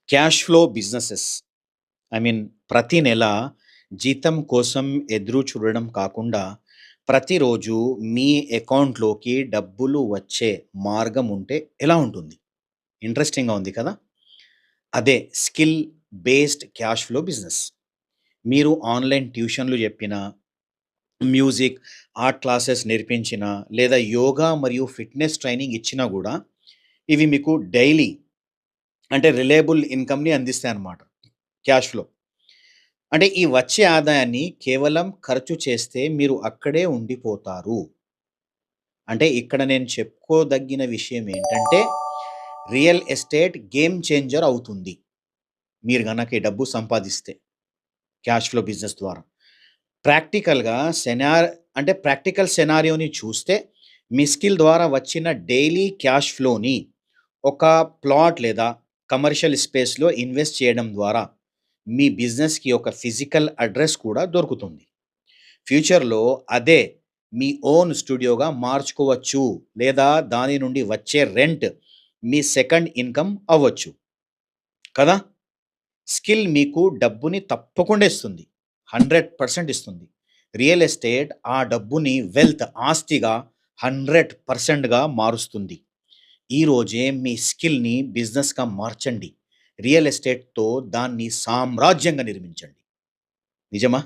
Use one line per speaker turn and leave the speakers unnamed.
Cash flow businesses I mean ప్రతి నెల జీతం కోసం ఎదురు చూడడం కాకుండా ప్రతిరోజు మీ అకౌంట్లోకి డబ్బులు వచ్చే మార్గం ఉంటే ఎలా ఉంటుంది? ఇంట్రెస్టింగ్‌గా ఉంది కదా! అదే skill based cash flow business. మీరు ఆన్‌లైన్ ట్యూషన్‌లు చెప్పినా, మ్యూజిక్, ఆర్ట్ క్లాసెస్ నేర్పించినా, లేదా యోగా మరియు ఫిట్‌నెస్ ట్రైనింగ్ ఇచ్చినా గూడా ఇవి మీకు డైలీ అంటే రిలయబుల్ ఇన్‌కమ్‌ని అందిస్తాయన్నమాట. Cash flow. అంటే ఈ వచ్చే ఆదాయాన్ని కేవలం ఖర్చు చేస్తే మీరు అక్కడే ఉండిపోతారు. అంటే ఇక్కడ నేను చెప్పుకోదగిన విషయం ఏంటంటే, రియల్ ఎస్టేట్ గేమ్ చేంజర్ అవుతుంది. మీరు గనక ఈ డబ్బు సంపాదిస్తే క్యాష్ ఫ్లో బిజినెస్ ద్వారా. ప్రాక్టికల్‌గా ప్రాక్టికల్ సెనారియోని చూస్తే మీ స్కిల్ ద్వారా వచ్చిన డైలీ క్యాష్ ఫ్లోని ఒక ప్లాట్ లేదా కమర్షియల్ స్పేస్‌లో ఇన్వెస్ట్ చేయడం ద్వారా మీ బిజినెస్‌కి ఒక ఫిజికల్ అడ్రెస్ కూడా దొరుకుతుంది. ఫ్యూచర్‌లో అదే మీ ఓన్ స్టూడియోగా మార్చుకోవచ్చు. లేదా దాని నుండి వచ్చే రెంట్ మీ సెకండ్ ఇన్‌కమ్ అవ్వచ్చు. కదా! స్కిల్ మీకు డబ్బుని తప్పకుండా ఇస్తుంది. 100% ఇస్తుంది. రియల్ ఎస్టేట్ ఆ డబ్బుని ఆస్తిగా 100%గా మారుస్తుంది. ఈరోజే మీ స్కిల్‌ని బిజినెస్‌గా మార్చండి. రియల్ ఎస్టేట్‌తో దాన్ని సామ్రాజ్యంగా నిర్మించండి. నిజమా?